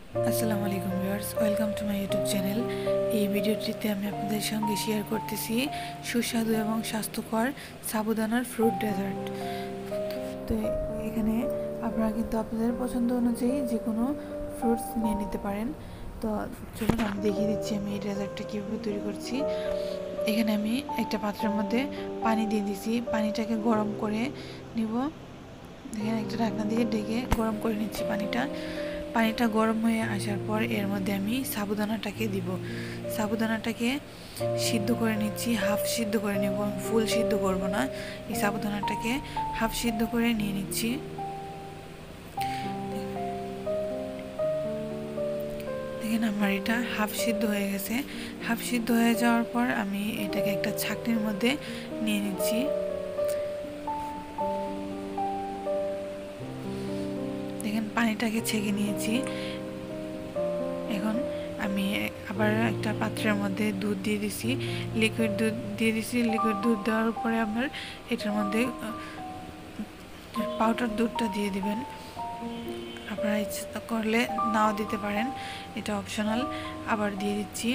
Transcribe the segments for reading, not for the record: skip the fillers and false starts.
আসসালামু আলাইকুম viewers, welcome to my YouTube channel. এই ভিডিওটিতে আমি আপনাদের সঙ্গে শেয়ার করতেছি সুস্বাদু এবং স্বাস্থ্যকর সাবুদানার ফ্রুট ডেজার্ট। তো এখানে আপনারা কিন্তু আপনাদের পছন্দ অনুযায়ী যে কোনো ফ্রুটস নিয়ে নিতে পারেন। তো চলুন আমি দেখিয়ে দিচ্ছি আমি এই ডেজার্টটা কীভাবে তৈরি করছি। এখানে আমি একটা পাত্রের মধ্যে পানি দিয়ে দিয়েছি, পানিটাকে গরম করে নিব। এখানে একটা ঢাকনা দিয়ে ঢেকে গরম করে নিচ্ছি পানিটা গরম হয়ে আসার পর এর মধ্যে আমি সাবুদানাটাকে দিব। সাবুদানাটাকে সিদ্ধ করে নিচ্ছি, হাফ সিদ্ধ করে নেব, ফুল সিদ্ধ করব না। এই সাবুদানাটাকে হাফ সিদ্ধ করে নিয়ে নিচ্ছি। দেখেন আমার এটা হাফ সিদ্ধ হয়ে গেছে। হাফ সিদ্ধ হয়ে যাওয়ার পর আমি এটাকে একটা ছাঁকনির মধ্যে নিয়ে নিচ্ছি। দেখেন পানিটাকে ছেঁকে নিয়েছি। এখন আমি আবার একটা পাত্রের মধ্যে দুধ দিয়ে দিছি, লিকুইড দুধ দিয়ে দিছি। লিকুইড দুধ দেওয়ার পরে আপনার এটার মধ্যে পাউডার দুধটা দিয়ে দিবেন। আপনারা ইচ্ছা করলে নাও দিতে পারেন, এটা অপশনাল। আবার দিয়ে দিচ্ছি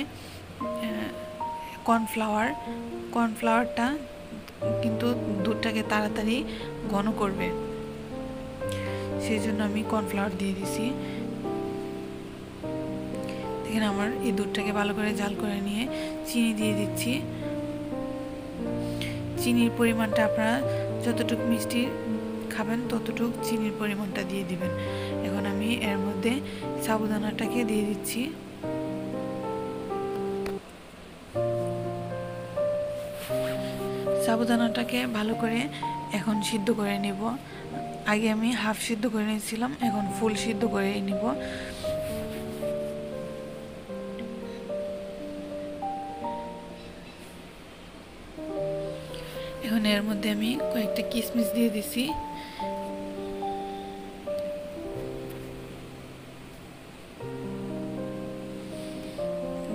কর্নফ্লাওয়ারটা কিন্তু দুধটাকে তাড়াতাড়ি ঘন করবে, সেই জন্য আমি কর্নফ্লাওয়ার দিয়ে দিছি। দেখেন আমার এই দুধটাকে ভালো করে জাল করে নিয়ে চিনি দিয়ে দিচ্ছি। চিনির পরিমাণটা আপনারা যতটুকু মিষ্টি খাবেন ততটুকু চিনির পরিমাণটা দিয়ে দিবেন। এখন আমি এর মধ্যে সাবুদানাটাকে দিয়ে দিচ্ছি। সাবুদানাটাকে ভালো করে এখন সিদ্ধ করে নেব। আগে আমি হাফ সিদ্ধ করে নিয়েছিলাম, এখন ফুল সিদ্ধ করে নিব। এখন এর মধ্যে আমি কয়েকটা কিশমিশ দিয়ে দিছি।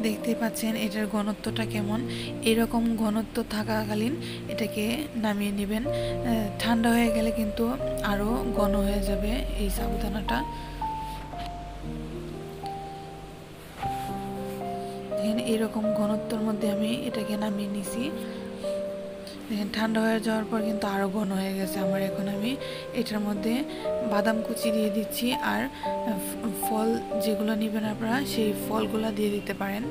দেখতে পাচ্ছেন এটার ঘনত্বটা কেমন। এরকম ঘনত্ব থাকাকালীন এটাকে নামিয়ে নেবেন। ঠান্ডা হয়ে গেলে কিন্তু আরও ঘন হয়ে যাবে এই সাবুদানাটা। এরকম ঘনত্বের মধ্যে আমি এটাকে নামিয়ে নিছি। দেখেন ঠান্ডা হয়ে যাওয়ার পর কিন্তু আরও ঘন হয়ে গেছে আমার। এখন আমি এটার মধ্যে বাদাম কুচি দিয়ে দিচ্ছি, আর ফল যেগুলো নেবেন আপনারা সেই ফলগুলো দিয়ে দিতে পারেন।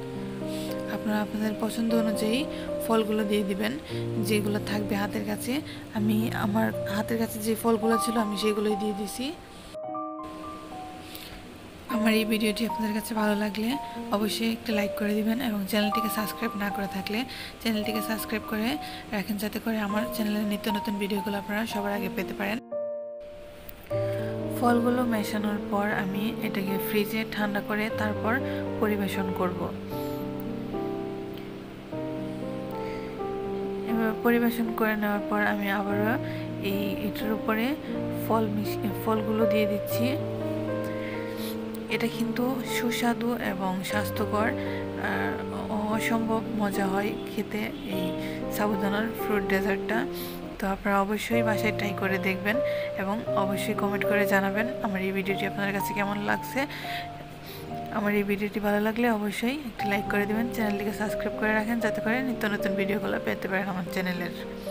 আপনারা আপনাদের পছন্দ অনুযায়ী ফলগুলো দিয়ে দিবেন, যেগুলো থাকবে হাতের কাছে। আমি আমার হাতের কাছে যে ফলগুলো ছিল আমি সেগুলোই দিয়ে দিছি। আমার এই ভিডিওটি আপনাদের কাছে ভালো লাগলে অবশ্যই একটা লাইক করে দিবেন, এবং চ্যানেলটিকে সাবস্ক্রাইব না করে থাকলে চ্যানেলটিকে সাবস্ক্রাইব করে রাখেন, যাতে করে আমার চ্যানেলের নিত্য নতুন ভিডিওগুলো আপনারা সবার আগে পেতে পারেন। ফলগুলো মেশানোর পর আমি এটাকে ফ্রিজে ঠান্ডা করে তারপর পরিবেশন করব। এবার পরিবেশন করে নেওয়ার পর আমি আবারও এটার উপরে ফলগুলো দিয়ে দিচ্ছি। এটা কিন্তু সুস্বাদু এবং স্বাস্থ্যকর, অসম্ভব মজা হয় খেতে এই সাবুদানার ফ্রুট ডেজার্টটা। তো আপনারা অবশ্যই বাসায় ট্রাই করে দেখবেন, এবং অবশ্যই কমেন্ট করে জানাবেন আমার এই ভিডিওটি আপনাদের কাছে কেমন লাগছে। আমার এই ভিডিওটি ভালো লাগলে অবশ্যই একটি লাইক করে দেবেন, চ্যানেলটিকে সাবস্ক্রাইব করে রাখেন, যাতে করে নিত্য নতুন ভিডিওগুলো পেতে পারেন আমার চ্যানেলের।